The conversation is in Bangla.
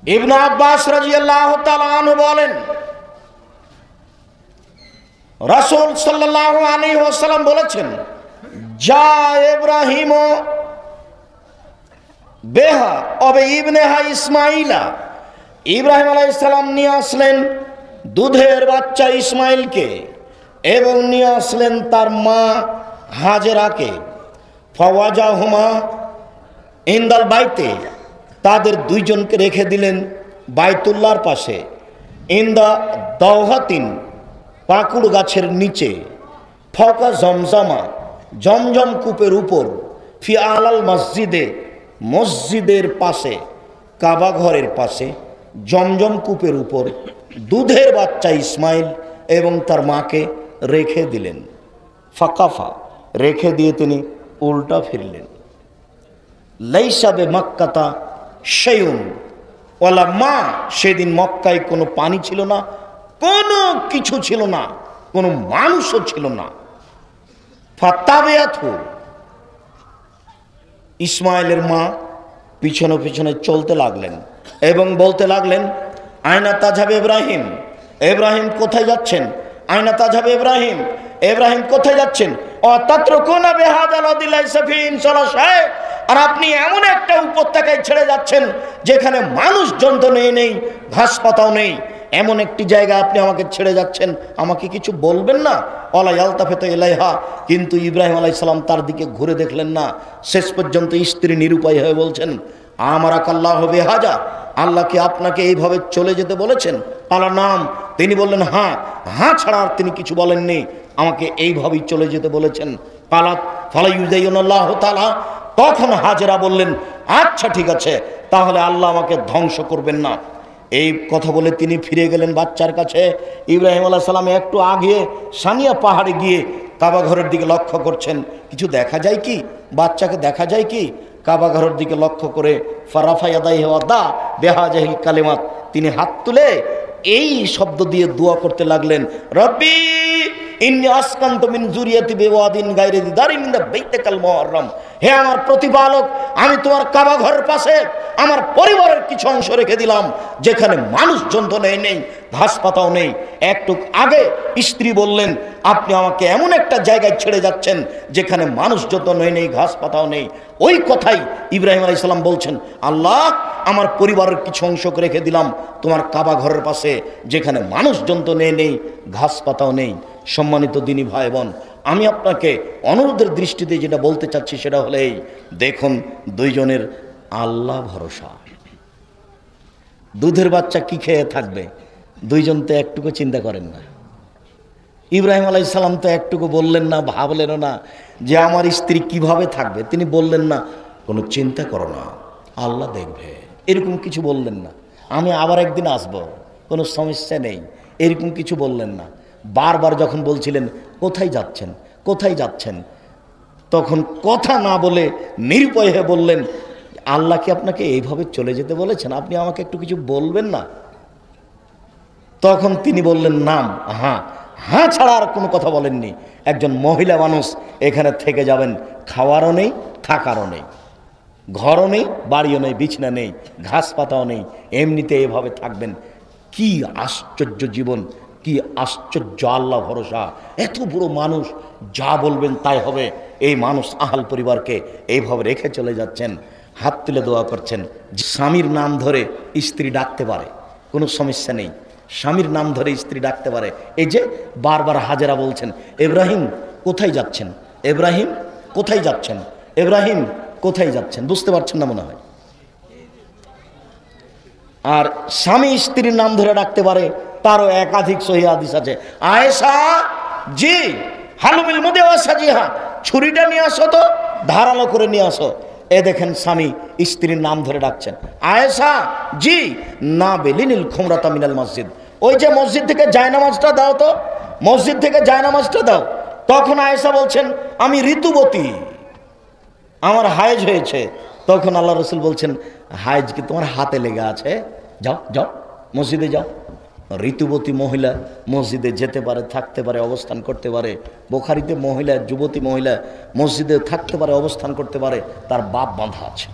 ইবনে আব্বাস রাদিয়াল্লাহু তাআলা আনহু বলেন, রাসূল সাল্লাল্লাহু আলাইহি ওয়াসাল্লাম বলেছেন, যা ইব্রাহিম বেহা অবে ইবনেহা ইসমাইলা, ইব্রাহিম আলাইহিস সালাম নিয়ে আসলেন দুধের বাচ্চা ইসমাইলকে এবং নিয়ে আসলেন তার মা হাজেরাকে। ফাওয়াজাহুমা ইনদাল বাইতে, তাদের দুইজনকে রেখে দিলেন বাইতুল্লাহর পাশে। ইন্দা দাওহাতিন, পাকুড় গাছের নিচে। ফাওকা জমজমা, জমজম কূপের উপর। ফি আলাল মসজিদে, মসজিদের পাশে, কাবা ঘরের পাশে জমজম কূপের উপর দুধের বাচ্চা ইসমাইল এবং তার মাকে রেখে দিলেন। ফাকাফা, রেখে দিয়ে তিনি উল্টা ফিরলেন। লাইসা বে মক্কাতা শাইউন ওয়ালা মা, সেদিন মক্কায় কোনো পানি ছিল না, কোনো কিছু ছিল না, কোনো মানুষও ছিল না। ফাতাবিয়াতহু, ইসমাইলের মা পিছনে পিছনে চলতে লাগলেন এবং বলতে লাগলেন, আয়না তাজহাব ইব্রাহিম, ইব্রাহিম কোথায় যাচ্ছেন? আয়না তাজহাব ইব্রাহিম, ইব্রাহিম কোথায় যাচ্ছেন? অতাত্রকুনা বিহাদাল ওয়াদি লাইসা ফি ইনসালা শাই, আর আপনি এমন একটা উপত্যকায় ছেড়ে যাচ্ছেন যেখানে মানুষ জন্তু নেই, ঘাস পাতাও নেই, এমন একটি জায়গা আপনি আমাকে ছেড়ে যাচ্ছেন, আমাকে কিছু বলবেন না? ওয়ালা ইয়ালতাফিতু ইলাইহা, কিন্তু ইব্রাহিম আলাইহিস সালাম তার দিকে ঘুরে দেখলেন না। শেষ পর্যন্ত স্ত্রী নিরুপায় হয়ে বলছেন, আমারাকাল্লাহু বিহাজা, আল্লাহ কি আপনাকে এইভাবে চলে যেতে বলেছেন? আলা নাম, তিনি বললেন হ্যাঁ, হ্যাঁ ছাড়া আর তিনি কিছু বলেননি, আমাকে এইভাবেই চলে যেতে বলেছেন। পালাত ফালা ইউযাইয়ুনাল্লাহু তাআলা, তখন হাজেরা বললেন, আচ্ছা ঠিক আছে, তাহলে আল্লাহ আমাকে ধ্বংস করবেন না। এই কথা বলে তিনি ফিরে গেলেন বাচ্চার কাছে। ইব্রাহিম আলাইহিস সালাম একটু আগে সানিয়া পাহাড়ে গিয়ে কাবা ঘরের দিকে লক্ষ্য করছেন, কিছু দেখা যায় কি, বাচ্চাকে দেখা যায় কি? কাবা ঘরের দিকে লক্ষ্য করে ফারাফা ইয়াদাইহি ওয়াদা বিহাজিল কালিমাত, তিনি হাত তুলে এই শব্দ দিয়ে দোয়া করতে লাগলেন, রব্বি ইন্নী আসকানতু মিন যুরিয়াতি বিওয়াদিন গায়রি যি দারিন ইনদা বাইতিকাল মুহাররম, হে আমার প্রতিপালক, আমি তোমার কাবা ঘরের পাশে আমার পরিবারের কিছু অংশ রেখে দিলাম যেখানে মানুষ জন্তু নেই, ঘাস পাতাও নেই। একটু আগে স্ত্রী বললেন, আপনি আমাকে এমন একটা জায়গায় ছেড়ে যাচ্ছেন যেখানে মানুষ জন্তু নেই, ঘাস পাতাও নেই। ওই কথাই ইব্রাহিম আলাইহিস সালাম বলছেন, আল্লাহ আমার পরিবারের কিছু অংশ রেখে দিলাম তোমার কাবা ঘরের পাশে যেখানে মানুষ জন্তু নেই, ঘাস পাতাও নেই। সম্মানিত দিনী ভাই বোন, আমি আপনাকে অনুরোধের দৃষ্টিতে যেটা বলতে চাচ্ছি সেটা হলো এই, দেখুন দুইজনের আল্লাহ ভরসা। দুধের বাচ্চা কি খেয়ে থাকবে, দুইজন তো একটুকু চিন্তা করেন না। ইব্রাহিম আলাইহিস সালাম তো একটুকু বললেন না, ভাবলেন না যে আমার স্ত্রী কিভাবে থাকবে, তিনি বললেন না কোনো চিন্তা করো না, আল্লাহ দেখবে, এরকম কিছু বললেন না। আমি আবার একদিন আসবো, কোনো সমস্যা নেই, এরকম কিছু বললেন না। বারবার যখন বলছিলেন কোথায় যাচ্ছেন, কোথায় যাচ্ছেন, তখন কথা না বলে নিরুপায় হয়ে বললেন, আল্লাহ কি আপনাকে এইভাবে চলে যেতে বলেছেন, আপনি আমাকে একটু কিছু বলবেন না? তখন তিনি বললেন নাম, হ্যাঁ, হ্যাঁ ছাড়া আর কোনো কথা বলেননি। একজন মহিলা মানুষ এখানে থেকে যাবেন, খাওয়ারও নেই, থাকারও নেই, ঘরও নেই, বাড়িও নেই, বিছনা নেই, ঘাস পাতাও নেই, এমনিতে এভাবে থাকবেন। কি আশ্চর্য জীবন, কি আশ্চর্য আল্লাহ ভরসা। এত বড় মানুষ, যা বলবেন তাই হবে। এই মানুষ আহাল পরিবারকে এইভাবে রেখে চলে যাচ্ছেন, হাত তুলে দোয়া করছেন। স্বামীর নাম ধরে স্ত্রী ডাকতে পারে, কোনো সমস্যা নেই, স্বামীর নাম ধরে স্ত্রী ডাকতে পারে। এই যে বারবার হাজেরা বলছেন, ইব্রাহিম কোথায় যাচ্ছেন, ইব্রাহিম কোথায় যাচ্ছেন, ইব্রাহিম কোথায় যাচ্ছেন, বুঝতে পারছেন না মনে হয়। আর স্বামী স্ত্রীর নাম ধরে ডাকতে পারে, তারও একাধিক সহিহ হাদিস আছে। আয়েশা জি হালুমিল মুদেওয়াসা, জি হ্যাঁ, ছুরিটা নিয়ে আসো তো, ধারালো করে নিয়ে আসো। এ দেখেন স্বামী স্ত্রীর নাম ধরে ডাকছেন, আয়েশা জি না বেলিনিল খুমরাতা মিনাল মসজিদ, ওই যে মসজিদ থেকে জায়নামাজটা দাও তো, মসজিদ থেকে জায়নামাজটা দাও। তখন আয়েশা বলছেন, আমি ঋতুবতী, আমার হায়েজ হয়েছে। তখন আল্লাহ রসুল বলছেন, হায়েজ কি তোমার হাতে লেগে আছে, যাও যাও মসজিদে যাও। ঋতুবতী মহিলা মসজিদে যেতে পারে, থাকতে পারে, অবস্থান করতে পারে। বুখারীতে মহিলা, যুবতী মহিলা মসজিদে থাকতে পারে, অবস্থান করতে পারে, তার বাপ বাঁধা আছে।